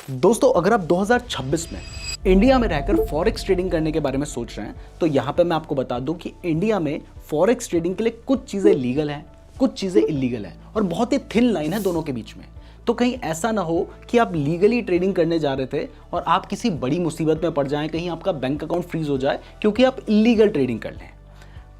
दोस्तों, अगर आप 2026 में इंडिया में रहकर फॉरेक्स ट्रेडिंग करने के बारे में सोच रहे हैं तो यहाँ पे मैं आपको बता दूं कि इंडिया में फॉरेक्स ट्रेडिंग के लिए कुछ चीज़ें लीगल हैं, कुछ चीज़ें इलीगल हैं और बहुत ही थिन लाइन है दोनों के बीच में। तो कहीं ऐसा ना हो कि आप लीगली ट्रेडिंग करने जा रहे थे और आप किसी बड़ी मुसीबत में पड़ जाएं, कहीं आपका बैंक अकाउंट फ्रीज हो जाए क्योंकि आप इलीगल ट्रेडिंग कर लें।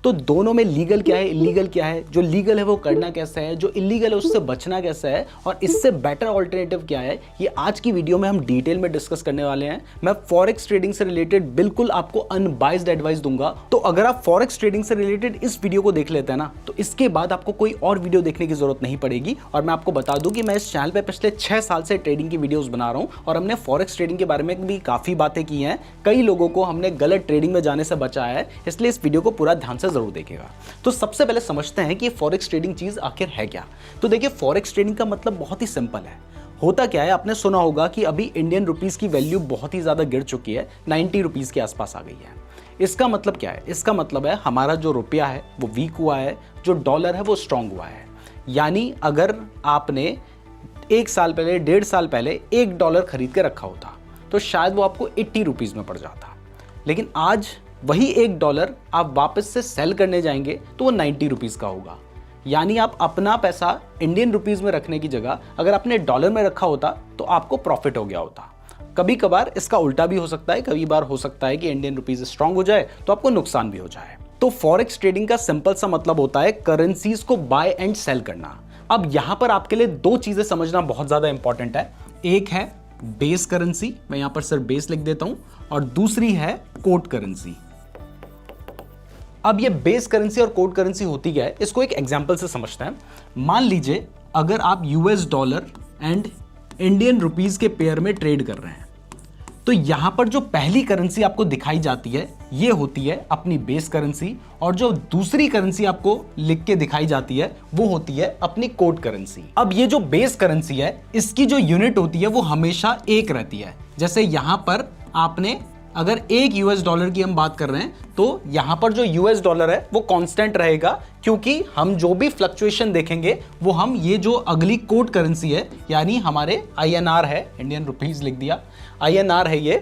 तो दोनों में लीगल क्या है, इलीगल क्या है, जो लीगल है वो करना कैसा है, जो इलीगल है उससे बचना कैसा है और इससे बेटर ऑल्टरनेटिव क्या है, ये आज की वीडियो में हम डिटेल में डिस्कस करने वाले हैं। मैं फॉरेक्स ट्रेडिंग से रिलेटेड बिल्कुल आपको अनबाइज्ड एडवाइस दूंगा। तो अगर आप फॉरेक्स ट्रेडिंग से रिलेटेड इस वीडियो को देख लेते हैं ना, तो इसके बाद आपको कोई और वीडियो देखने की जरूरत नहीं पड़ेगी। और मैं आपको बता दूं कि मैं इस चैनल पे पिछले 6 साल से ट्रेडिंग की वीडियोस बना रहा हूं और हमने फॉरेक्स ट्रेडिंग के बारे में भी काफी बातें की हैं। कई लोगों को हमने गलत ट्रेडिंग में जाने से बचाया है, इसलिए इस वीडियो को पूरा ध्यान से जरूर देखिएगा। तो सबसे पहले समझते हैं कि फॉरेक्स ट्रेडिंग चीज आखिर है क्या। तो देखिए, फॉरेक्स ट्रेडिंग का मतलब बहुत ही सिंपल है। होता क्या है, आपने सुना होगा कि अभी इंडियन रुपीस की वैल्यू बहुत ही ज्यादा गिर चुकी है, 90 रुपीस के आसपास आ गई है। इसका मतलब क्या है? इसका मतलब है हमारा जो रुपया है वो वीक हुआ है, जो डॉलर है वो स्ट्रांग हुआ है। यानी अगर आपने 1 साल पहले, 1.5 साल पहले $1 खरीद के रखा होता तो शायद वो आपको 80 रुपीज में पड़ जाता, लेकिन आज वही $1 आप वापस से सेल करने जाएंगे तो वो 90 रुपीज का होगा। यानी आप अपना पैसा इंडियन रुपीज में रखने की जगह अगर आपने डॉलर में रखा होता तो आपको प्रॉफिट हो गया होता। कभी कभार इसका उल्टा भी हो सकता है, कभी बार हो सकता है कि इंडियन रुपीज स्ट्रांग हो जाए तो आपको नुकसान भी हो जाए। तो फॉरेक्स ट्रेडिंग का सिंपल सा मतलब होता है करेंसीज को बाय एंड सेल करना। अब यहां पर आपके लिए 2 चीजें समझना बहुत ज्यादा इंपॉर्टेंट है। एक है बेस करेंसी, मैं यहां पर सिर्फ बेस लिख देता हूं, और दूसरी है कोड करेंसी। अब ये बेस करेंसी और कोड करेंसी होती क्या है, इसको एक एग्जांपल से समझते हैं। मान लीजिए अगर आप US dollar and Indian rupees के पेयर में ट्रेड कर रहे हैं, तो यहां पर जो पहली करेंसी आपको दिखाई जाती है ये होती है अपनी बेस करेंसी, और जो दूसरी करेंसी आपको लिख के दिखाई जाती है वो होती है अपनी कोड करेंसी। अब ये जो बेस करेंसी है इसकी जो यूनिट होती है वो हमेशा एक रहती है। जैसे यहां पर आपने अगर $1 की हम बात कर रहे हैं तो यहां पर जो $, है वो कांस्टेंट रहेगा, क्योंकि हम जो भी फ्लक्चुएशन देखेंगे वो हम ये जो अगली कोड करेंसी है यानी हमारे INR है, इंडियन रुपीस लिख दिया, INR है ये,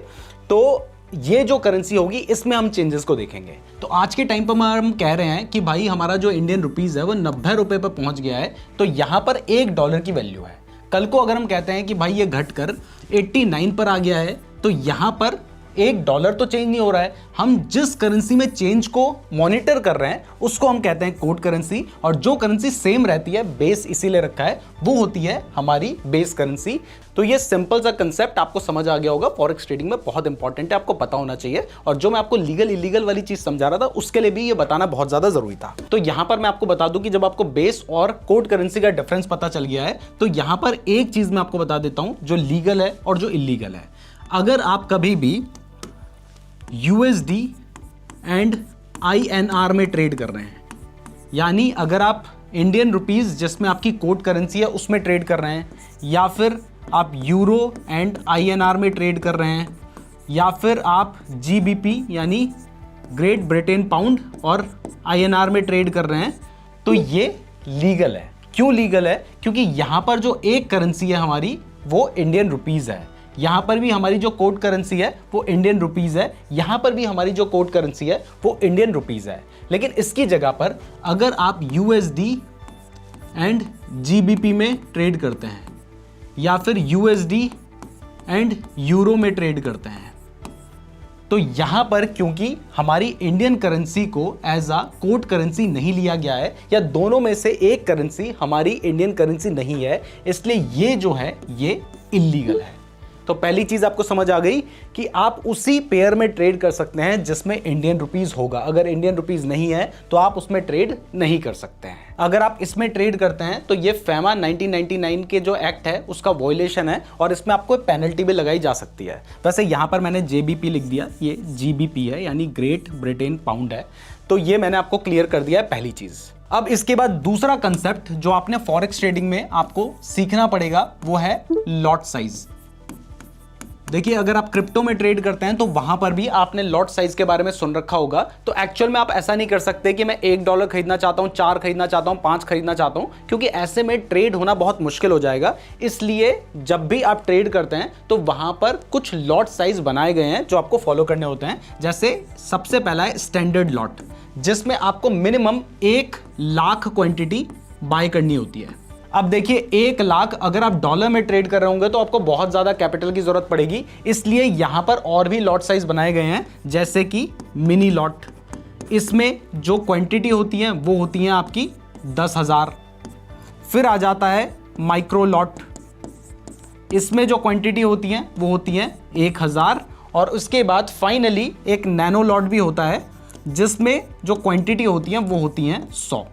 तो ये जो करेंसी होगी इसमें हम चेंजेस को देखेंगे। तो आज के टाइम पर हम कह रहे हैं कि भाई हमारा जो इंडियन रुपीस है वो 90 रुपए पर पहुंच गया है, तो यहां पर $1 की वैल्यू है। कल को अगर हम कहते हैं कि भाई ये घटकर 89 पर आ गया है, तो यहां पर $1 तो चेंज नहीं हो रहा है। हम जिस करेंसी में चेंज को मॉनिटर कर रहे हैं उसको हम कहते हैं कोड करेंसी, और जो करेंसी सेम रहती है, बेस इसीलिए रखा है, वो होती है हमारी बेस करेंसी। तो ये सिंपल सा कंसेप्ट आपको समझ आ गया होगा। फॉरेक्स ट्रेडिंग में बहुत इंपॉर्टेंट है, आपको पता होना चाहिए। और जो मैं आपको लीगल इलीगल वाली चीज समझा रहा था उसके लिए भी ये बताना बहुत ज्यादा जरूरी था। तो यहां पर मैं आपको बता दूं कि जब आपको बेस और कोड करेंसी का डिफरेंस पता चल गया है तो यहां पर एक चीज मैं आपको बता देता हूं जो लीगल है और जो इलीगल है। अगर आप कभी भी USD एंड INR में ट्रेड कर रहे हैं, यानी अगर आप इंडियन रुपीस जिसमें आपकी कोड करेंसी है उसमें ट्रेड कर रहे हैं, या फिर आप यूरो एंड INR में ट्रेड कर रहे हैं, या फिर आप GBP यानी ग्रेट ब्रिटेन पाउंड और INR में ट्रेड कर रहे हैं, तो ये लीगल है। क्यों लीगल है? क्योंकि यहां पर जो एक करेंसी है हमारी वो इंडियन रुपीस है, यहां पर भी हमारी जो कोड करेंसी है वो इंडियन रुपीस है, यहां पर भी हमारी जो कोड करेंसी है वो इंडियन रुपीस है। लेकिन इसकी जगह पर अगर आप USD एंड GBP में ट्रेड करते हैं, या फिर USD एंड यूरो में ट्रेड करते हैं, तो यहां पर क्योंकि हमारी इंडियन करेंसी को एज अ कोड करेंसी नहीं लिया गया है, या दोनों में से एक करेंसी हमारी इंडियन करेंसी नहीं है, इसलिए ये जो है ये इलीगल है। तो पहली चीज आपको समझ आ गई कि आप उसी पेयर में ट्रेड कर सकते हैं जिसमें इंडियन रुपीस होगा। अगर इंडियन रुपीस नहीं है तो आप उसमें ट्रेड नहीं कर सकते हैं। अगर आप इसमें ट्रेड करते हैं तो ये FEMA 1999 के जो एक्ट है उसका वॉयलेशन है और इसमें आपको पेनल्टी भी लगाई जा सकती है। वैसे यहां पर मैंने JBP लिख दिया, ये GBP है यानी ग्रेट ब्रिटेन पाउंड है। तो ये मैंने आपको क्लियर कर दिया है पहली चीज। अब इसके बाद दूसरा कंसेप्ट जो आपने फॉरेक्स ट्रेडिंग में आपको सीखना पड़ेगा वो है लॉट साइज। देखिए अगर आप क्रिप्टो में ट्रेड करते हैं तो वहां पर भी आपने लॉट साइज के बारे में सुन रखा होगा। तो एक्चुअल में आप ऐसा नहीं कर सकते कि मैं $1 खरीदना चाहता हूं, 4 खरीदना चाहता हूं, 5 खरीदना चाहता हूं, क्योंकि ऐसे में ट्रेड होना बहुत मुश्किल हो जाएगा। इसलिए जब भी आप ट्रेड करते हैं तो वहां पर कुछ लॉट साइज बनाए गए हैं जो आपको फॉलो करने होते हैं। जैसे सबसे पहला है स्टैंडर्ड लॉट, जिसमें आपको मिनिमम 1 लाख क्वांटिटी बाय करनी होती है। अब देखिए 1 लाख अगर आप डॉलर में ट्रेड कर रहे होंगे तो आपको बहुत ज्यादा कैपिटल की जरूरत पड़ेगी, इसलिए यहां पर और भी लॉट साइज बनाए गए हैं, जैसे कि मिनी लॉट। इसमें जो क्वांटिटी होती है वो होती है आपकी 10,000। फिर आ जाता है माइक्रो लॉट, इसमें जो क्वांटिटी होती है वो होती है 1,000। और उसके बाद फाइनली एक नैनो लॉट भी होता है, जिसमें जो क्वांटिटी होती है वो होती है 100।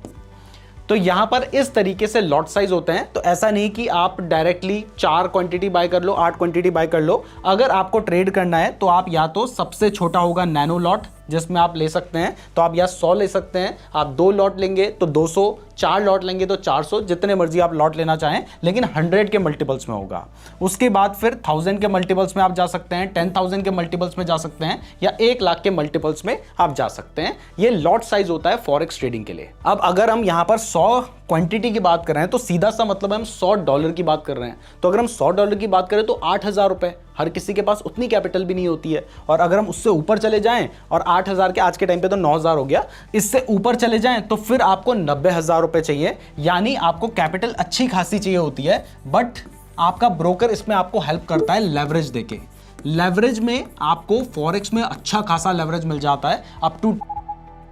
तो यहां पर इस तरीके से लॉट साइज होते हैं। तो ऐसा नहीं कि आप डायरेक्टली 4 क्वांटिटी बाय कर लो, 8 क्वांटिटी बाय कर लो। अगर आपको ट्रेड करना है तो आप या तो सबसे छोटा होगा नैनो लॉट, जिसमें आप ले सकते हैं, तो आप या 100 ले सकते हैं, आप 2 लॉट लेंगे तो 200, 4 लॉट लेंगे तो 400, जितने मर्जी आप लॉट लेना चाहें, लेकिन 100 के मल्टीपल्स में होगा। उसके बाद फिर 1000 के मल्टीपल्स में आप जा सकते हैं, 10,000 के मल्टीपल्स में जा सकते हैं, या 1 लाख के मल्टीपल्स में आप जा सकते हैं। ये लॉट साइज होता है फॉरेक्स ट्रेडिंग के लिए। अब अगर हम यहां पर 100 क्वांटिटी की बात कर रहे हैं तो सीधा सा मतलब हम $100 की बात कर रहे हैं। तो अगर हम $100 की बात करें तो 8,000 रुपए, हर किसी के पास उतनी कैपिटल भी नहीं होती है। और अगर हम उससे ऊपर चले जाएं, और 8,000 के आज के टाइम पे तो 9,000 हो गया, इससे ऊपर चले जाएं तो फिर आपको 90,000 रुपए चाहिए। यानी आपको कैपिटल अच्छी खासी चाहिए होती है। बट आपका ब्रोकर इसमें आपको हेल्प करता है लेवरेज देके। लेवरेज में आपको फॉरेक्स में अच्छा खासा लेवरेज मिल जाता है, अप टू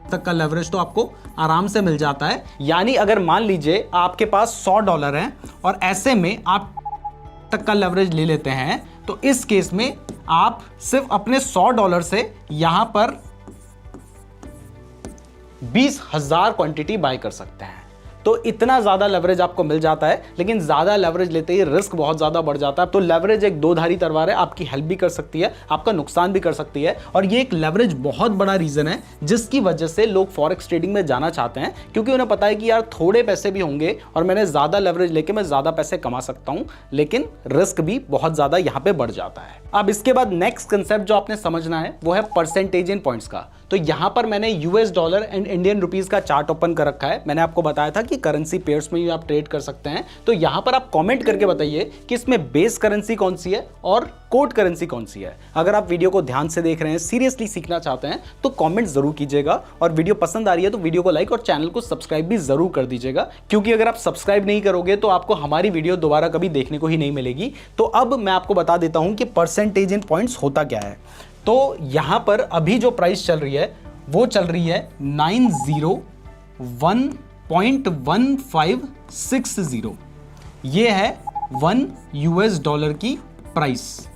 तक का लेवरेज तो आपको आराम से मिल जाता है। यानी अगर मान लीजिए आपके पास $100 है और ऐसे में आप तक का लेवरेज ले लेते हैं, तो इस केस में आप सिर्फ अपने $100 से यहां पर 20,000 क्वांटिटी बाय कर सकते हैं। तो इतना ज्यादा लेवरेज आपको मिल जाता है, लेकिन ज्यादा लेवरेज लेते ही रिस्क बहुत ज्यादा बढ़ जाता है। तो लेवरेज एक दो धारी तलवार है, आपकी हेल्प भी कर सकती है, आपका नुकसान भी कर सकती है। और ये एक लेवरेज बहुत बड़ा रीजन है जिसकी वजह से लोग फॉरेक्स ट्रेडिंग में जाना चाहते हैं, क्योंकि उन्हें पता है कि यार थोड़े पैसे भी होंगे और मैंने ज्यादा लेवरेज लेके मैं ज्यादा पैसे कमा सकता हूं, लेकिन रिस्क भी बहुत ज्यादा यहां पे बढ़ जाता है। अब इसके बाद नेक्स्ट कंसेप्ट जो आपने समझना है वो है परसेंटेज इन पॉइंट्स का। तो यहां पर मैंने $US एंड इंडियन रुपीज का चार्ट ओपन कर रखा है। मैंने आपको बताया था कि करेंसी पेयर्स में भी आप ट्रेड कर सकते हैं। तो यहां पर आप कमेंट करके बताइए कि इसमें बेस करेंसी कौन सी है और कोड करेंसी कौन सी है। अगर आप वीडियो को ध्यान से देख रहे हैं, सीरियसली सीखना चाहते हैं, तो कमेंट जरूर कीजिएगा। और वीडियो पसंद आ रही है तो वीडियो को लाइक और चैनल को सब्सक्राइब भी जरूर कर दीजिएगा, क्योंकि अगर आप सब्सक्राइब नहीं करोगे तो आपको हमारी वीडियो दोबारा कभी देखने को ही नहीं मिलेगी। तो अब मैं आपको बता देता हूं कि परसेंटेज इन पॉइंट्स होता क्या है। तो यहां पर अभी जो प्राइस चल रही है वो चल रही है 901.1560। ये है $1 की प्राइस।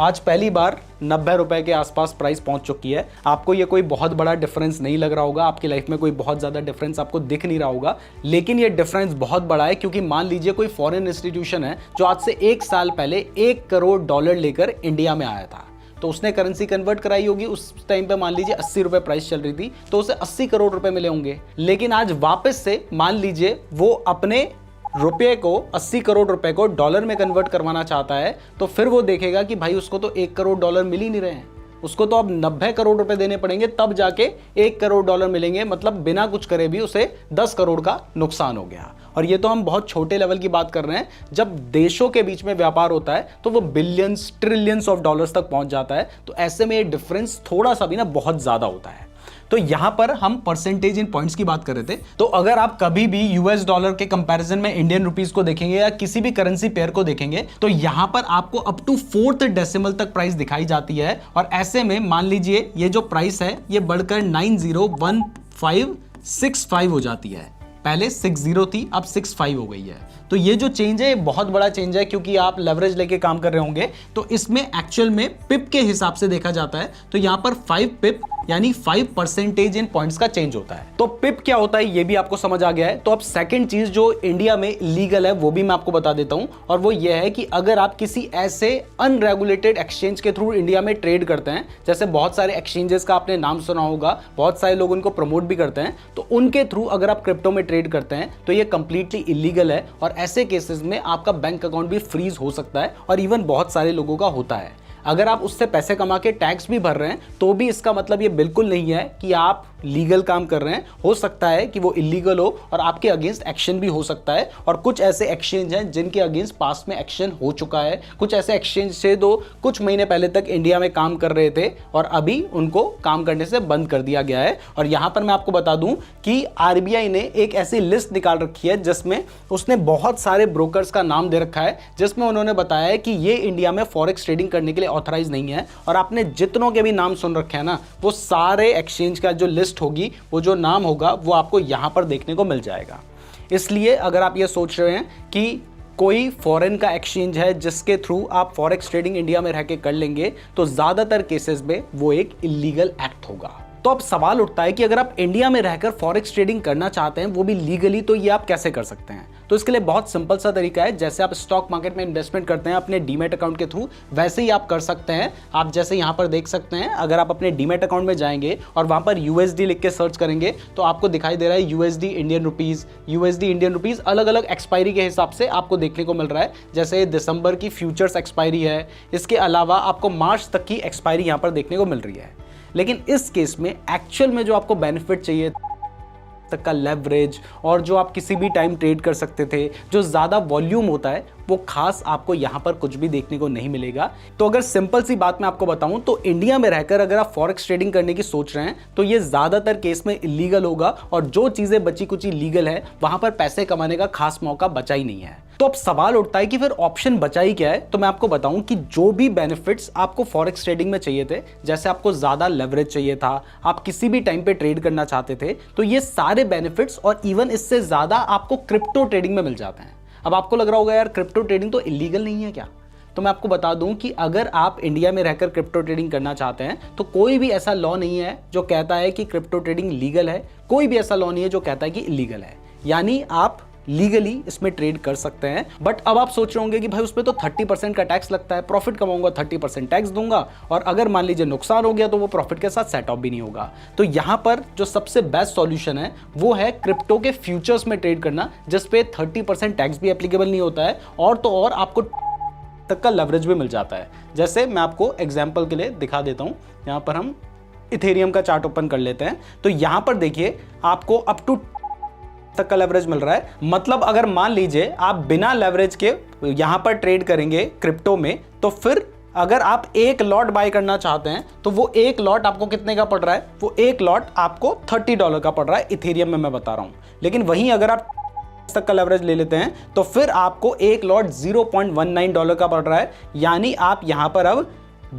आज पहली बार 90 रुपए के आसपास प्राइस पहुंच चुकी है। आपको ये कोई बहुत बड़ा डिफरेंस नहीं लग रहा होगा, आपकी लाइफ में कोई बहुत ज़्यादा डिफरेंस आपको दिख नहीं रहा होगा, लेकिन ये डिफरेंस बहुत बड़ा है। क्योंकि मान लीजिए कोई फॉरेन इंस्टीट्यूशन है जो आज से 1 साल पहले $1 करोड़ लेकर इंडिया में आया था, तो उसने करेंसी कन्वर्ट कराई होगी। उस टाइम पे मान लीजिए 80 रुपए प्राइस चल रही थी, तो उसे 80 करोड़ रुपए मिले होंगे। लेकिन आज वापस से मान लीजिए वो अपने रुपये को 80 करोड़ रुपए को डॉलर में कन्वर्ट करवाना चाहता है, तो फिर वो देखेगा कि भाई उसको तो $1 करोड़ मिल ही नहीं रहे हैं, उसको तो अब 90 करोड़ रुपए देने पड़ेंगे, तब जाके $1 करोड़ मिलेंगे। मतलब बिना कुछ करे भी उसे 10 करोड़ का नुकसान हो गया। और ये तो हम बहुत छोटे लेवल की बात कर रहे हैं। जब देशों के बीच में व्यापार होता है तो वो बिलियंस ट्रिलियंस ऑफ डॉलर्स तक पहुंच जाता है। तो ऐसे में ये डिफरेंस थोड़ा सा भी ना बहुत ज्यादा होता है। तो यहां पर हम परसेंटेज इन पॉइंट्स की बात कर रहे थे। तो अगर आप कभी भी $US के कंपैरिजन में इंडियन रुपीस को देखेंगे या किसी भी करेंसी पेयर को देखेंगे, तो यहां पर आपको अप टू 4th डेसिमल तक प्राइस दिखाई जाती है। और ऐसे में मान लीजिए ये जो प्राइस है ये बढ़कर 901565 हो जाती है। पहले 60 थी, अब 65 हो गई है। तो ये जो चेंज है ये बहुत बड़ा चेंज है, क्योंकि आप लेवरेज लेके काम कर रहे होंगे। तो इसमें एक्चुअल में पिप के हिसाब से देखा जाता है, तो यहां पर 5 पिप यानी 5 परसेंटेज इन पॉइंट्स का चेंज होता है। तो पिप क्या होता है ये भी आपको समझ आ गया है। तो अब सेकंड चीज जो इंडिया में लीगल है वो भी मैं आपको बता देता हूं, और वो ये है कि अगर आप किसी ऐसे अनरेगुलेटेड एक्सचेंज के थ्रू इंडिया में ट्रेड करते हैं, जैसे बहुत सारे एक्सचेंजेस का आपने नाम सुना होगा, बहुत सारे लोग उनको प्रमोट भी करते हैं, तो उनके थ्रू अगर आप क्रिप्टो में ट्रेड करते हैं तो ये कंप्लीटली इलीगल है। और ऐसे केसेस में आपका बैंक अकाउंट भी फ्रीज हो सकता है, और इवन बहुत सारे लोगों का होता है। अगर आप उससे पैसे कमा के टैक्स भी भर रहे हैं तो भी इसका मतलब ये बिल्कुल नहीं है कि आप लीगल काम कर रहे हैं। हो सकता है कि वो इलीगल हो और आपके अगेंस्ट एक्शन भी हो सकता है। और कुछ ऐसे एक्सचेंज हैं जिनके अगेंस्ट पास्ट में एक्शन हो चुका है। कुछ ऐसे एक्सचेंज से कुछ महीने पहले तक इंडिया में काम कर रहे थे और अभी उनको काम करने से बंद कर दिया गया है। और यहां पर मैं आपको बता दूं कि आरबीआई ने एक ऐसी लिस्ट निकाल रखी है जिसमें उसने बहुत सारे ब्रोकर्स का नाम दे रखा है, जिसमें उन्होंने बताया है कि ये इंडिया में फॉरेक्स ट्रेडिंग करने के लिए ऑथराइज नहीं है। और आपने जितनों के भी नाम सुन रखे हैं ना, वो सारे एक्सचेंज का जो लिस्ट होगी, वो जो नाम होगा, वो आपको यहां पर देखने को मिल जाएगा। इसलिए अगर आप ये सोच रहे हैं कि कोई फॉरेन का एक्सचेंज है जिसके थ्रू आप फॉरेक्स ट्रेडिंग इंडिया में रह के कर लेंगे, तो ज्यादातर केसेस में वो एक इलीगल एक्ट होगा। तो अब सवाल उठता है कि अगर आप इंडिया में रहकर फॉरेक्स ट्रेडिंग करना चाहते हैं, वो भी लीगली, तो ये आप कैसे कर सकते हैं? तो इसके लिए बहुत सिंपल सा तरीका है। जैसे आप स्टॉक मार्केट में इन्वेस्टमेंट करते हैं अपने डीमैट अकाउंट के थ्रू, वैसे ही आप कर सकते हैं। आप जैसे यहाँ पर देख सकते हैं, अगर आप अपने डीमैट अकाउंट में जाएंगे और वहाँ पर यूएसडी लिख के सर्च करेंगे तो आपको दिखाई दे रहा है यूएसडी इंडियन रुपीज़ अलग अलग एक्सपायरी के हिसाब से आपको देखने को मिल रहा है। जैसे दिसंबर की फ्यूचर्स एक्सपायरी है, इसके अलावा आपको मार्च तक की एक्सपायरी यहाँ पर देखने को मिल रही है। लेकिन इस केस में एक्चुअल में जो आपको बेनिफिट चाहिए तक का लेवरेज और जो आप किसी भी टाइम ट्रेड कर सकते थे, जो ज़्यादा वॉल्यूम होता है, वो खास आपको यहाँ पर कुछ भी देखने को नहीं मिलेगा। तो अगर सिंपल सी बात मैं आपको बताऊं तो इंडिया में रहकर अगर आप फॉरेक्स ट्रेडिंग करने की सोच रहे हैं तो ये ज़्यादातर केस में इलीगल होगा और जो चीज़ें बची कुची लीगल है वहाँ पर पैसे कमाने का खास मौका बचा ही नहीं है। तो अब सवाल उठता है कि फिर ऑप्शन बचा ही क्या है? तो मैं आपको बताऊं कि जो भी बेनिफिट्स आपको फॉरेक्स ट्रेडिंग में चाहिए थे, जैसे आपको ज़्यादा लेवरेज चाहिए था, आप किसी भी टाइम पे ट्रेड करना चाहते थे, तो ये सारे बेनिफिट्स और इवन इससे ज़्यादा आपको क्रिप्टो ट्रेडिंग में मिल जाते हैं। अब आपको लग रहा होगा यार क्रिप्टो ट्रेडिंग तो इलीगल नहीं है क्या? तो मैं आपको बता दूं कि अगर आप इंडिया में रहकर क्रिप्टो ट्रेडिंग करना चाहते हैं तो कोई भी ऐसा लॉ नहीं है जो कहता है कि क्रिप्टो ट्रेडिंग लीगल है, कोई भी ऐसा लॉ नहीं है जो कहता है कि इलीगल है। यानी आप लीगली इसमें ट्रेड कर सकते हैं। बट अब आप सोच रहे होंगे कि भाई उसमें तो 30% का टैक्स लगता है, प्रॉफिट कमाऊंगा 30% टैक्स दूंगा और अगर मान लीजिए नुकसान हो गया तो वो प्रॉफिट के साथ सेट ऑफ भी नहीं होगा। तो यहां पर जो सबसे बेस्ट सॉल्यूशन है वो है क्रिप्टो के फ्यूचर्स में ट्रेड करना, जिसपे 30% टैक्स भी एप्लीकेबल नहीं होता है और तो और आपको तक का लेवरेज भी मिल जाता है। जैसे मैं आपको एग्जाम्पल के लिए दिखा देता हूं, यहां पर हम इथेरियम का चार्ट ओपन कर लेते हैं। तो यहां पर देखिए आपको अप टू तक का लेवरेज मिल रहा है। मतलब अगर मान लीजिए आप बिना लेवरेज के यहां पर ट्रेड करेंगे क्रिप्टो में, तो फिर अगर आप एक लॉट बाय करना चाहते हैं तो वो एक लॉट आपको कितने का पड़ रहा है? वो एक लॉट आपको $30 का पड़ रहा है इथेरियम में, मैं बता रहा हूं। लेकिन वहीं अगर आप तक का लेवरेज ले लेते हैं तो फिर आपको एक लॉट $0.19 का पड़ रहा है। यानी आप यहां पर अब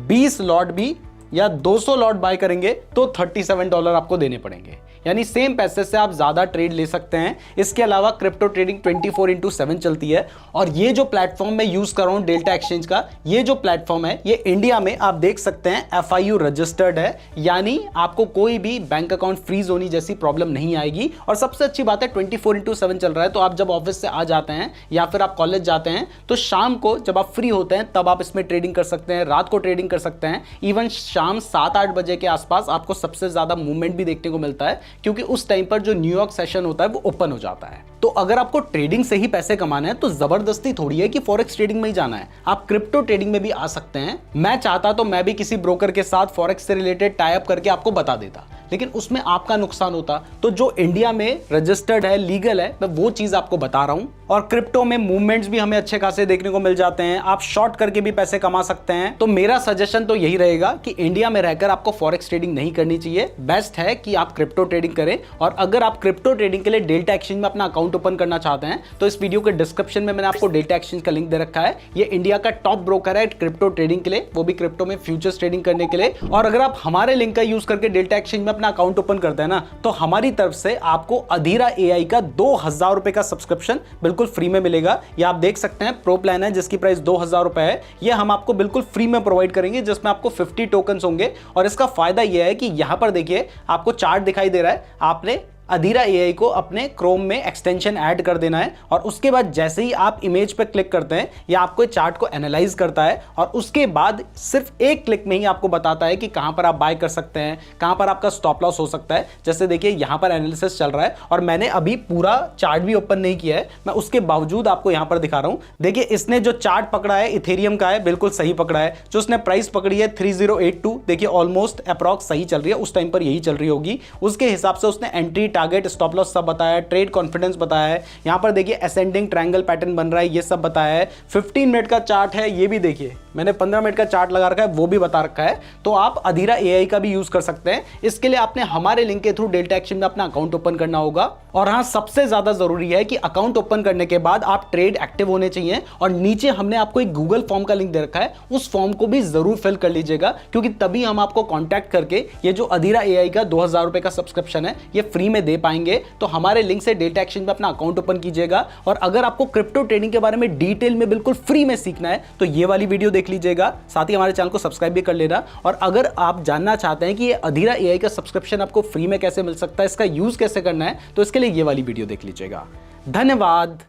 20 लॉट भी या 200 लॉट बाय करेंगे तो $37 आपको देने पड़ेंगे। यानी सेम पैसे से आप ज्यादा ट्रेड ले सकते हैं। इसके अलावा क्रिप्टो ट्रेडिंग 24/7 चलती है और ये जो प्लेटफॉर्म मैं यूज कर रहा हूं डेल्टा एक्सचेंज का, ये जो प्लेटफॉर्म है ये इंडिया में आप देख सकते हैं FIU रजिस्टर्ड है। यानी आपको कोई भी बैंक अकाउंट फ्रीज होने जैसी प्रॉब्लम नहीं आएगी। और सबसे अच्छी बात है 24/7 चल रहा है, तो आप जब ऑफिस से आ जाते हैं या फिर आप कॉलेज जाते हैं तो शाम को जब आप फ्री होते हैं तब आप इसमें ट्रेडिंग कर सकते हैं, रात को ट्रेडिंग कर सकते हैं। इवन शाम 7-8 बजे के आसपास आपको सबसे ज्यादा मूवमेंट भी देखने को मिलता है, क्योंकि उस टाइम पर जो न्यूयॉर्क सेशन होता है वो ओपन हो जाता है। तो अगर आपको ट्रेडिंग से ही पैसे कमाना है तो जबरदस्ती थोड़ी है कि फॉरेक्स ट्रेडिंग में ही जाना है, आप क्रिप्टो ट्रेडिंग में भी आ सकते हैं। मैं चाहता तो मैं भी किसी ब्रोकर के साथ फॉरेक्स से रिलेटेड टाई अप करके आपको बता देता, लेकिन उसमें आपका नुकसान होता। तो जो इंडिया में रजिस्टर्ड है, लीगल है, मैं वो चीज आपको बता रहा हूं। और क्रिप्टो में मूवमेंट्स भी हमें अच्छे खासे देखने को मिल जाते हैं, आप शॉर्ट करके भी पैसे कमा सकते हैं। तो मेरा सजेशन तो यही रहेगा कि इंडिया में रहकर आपको फॉरेक्स ट्रेडिंग नहीं करनी चाहिए। बेस्ट है कि आप क्रिप्टो ट्रेडिंग करें। और अगर आप क्रिप्टो ट्रेडिंग के लिए डेल्टा एक्सचेंज में अपना अकाउंट ओपन करना चाहते हैं तो इस वीडियो के डिस्क्रिप्शन में मैंने आपको डेल्टा एक्सचेंज का लिंक दे रखा है। ये इंडिया का टॉप ब्रोकर है क्रिप्टो ट्रेडिंग के लिए, वो भी क्रिप्टो में फ्यूचर्स ट्रेडिंग करने के लिए। और अगर आप हमारे लिंक का यूज करके डेल्टा एक्सचेंज में अपना अकाउंट ओपन करते हैं ना, तो हमारी तरफ से आपको अधीरा AI का 2000 रुपए का सब्सक्रिप्शन बिल्कुल फ्री में मिलेगा। ये आप देख सकते हैं प्रो प्लान है जिसकी प्राइस 2000 रुपए है। ये हम आपको बिल्कुल फ्री में प्रोवाइड करेंगे, जिसमें आपको 50 टोकन्स होंगे। और इसका फायदा यह है कि यहां पर देखिए आपको चार्ट दिखाई दे रहा है, आपने अधीरा एआई को अपने क्रोम में एक्सटेंशन ऐड कर देना है और उसके बाद जैसे ही आप इमेज पर क्लिक करते हैं ये आपको चार्ट को एनालाइज करता है और उसके बाद सिर्फ एक क्लिक में ही आपको बताता है कि कहां पर आप बाय कर सकते हैं, कहां पर आपका स्टॉप लॉस हो सकता है। जैसे देखिए यहां पर एनालिसिस चल रहा है और मैंने अभी पूरा चार्ट भी ओपन नहीं किया है, मैं उसके बावजूद आपको यहां पर दिखा रहा हूं। देखिए इसने जो चार्ट पकड़ा है इथेरियम का है, बिल्कुल सही पकड़ा है। जो उसने प्राइस पकड़ी है 3082, देखिए ऑलमोस्ट अप्रॉक्स सही चल रही है, उस टाइम पर यही चल रही होगी। उसके हिसाब से उसने एंट्री, टारगेट, स्टॉप लॉस सब बताया है, ट्रेड कॉन्फिडेंस बताया है। यहां पर देखिए असेंडिंग ट्रायंगल पैटर्न बन रहा है, ये सब बताया है। 15 मिनट का चार्ट है, ये भी देखिए मैंने 15 मिनट का चार्ट लगा रखा है, वो भी बता रखा है। तो आप अधीरा एआई का भी यूज कर सकते हैं। इसके लिए आपने हमारे लिंक के थ्रू डेल्टा एक्शन में अपना अकाउंट ओपन करना होगा। और हाँ, सबसे ज्यादा जरूरी है कि अकाउंट ओपन करने के बाद आप ट्रेड एक्टिव होने चाहिए और नीचे हमने आपको एक गूगल फॉर्म का लिंक दे रखा है, उस फॉर्म को भी जरूर फिल कर लीजिएगा, क्योंकि तभी हम आपको कांटेक्ट करके ये जो अधीरा एआई का 2000 रुपए का सब्सक्रिप्शन है ये फ्री में दे पाएंगे। तो हमारे लिंक से डेल्टा एक्शन में अपना अकाउंट ओपन कीजिएगा। और अगर आपको क्रिप्टो ट्रेडिंग के बारे में डिटेल में बिल्कुल फ्री में सीखना है तो ये वाली वीडियो देख लीजिएगा, साथ ही हमारे चैनल को सब्सक्राइब भी कर लेना। और अगर आप जानना चाहते हैं कि ये अधीरा एआई का सब्सक्रिप्शन आपको फ्री में कैसे मिल सकता है, इसका यूज कैसे करना है, तो इसके लिए ये वाली वीडियो देख लीजिएगा। धन्यवाद।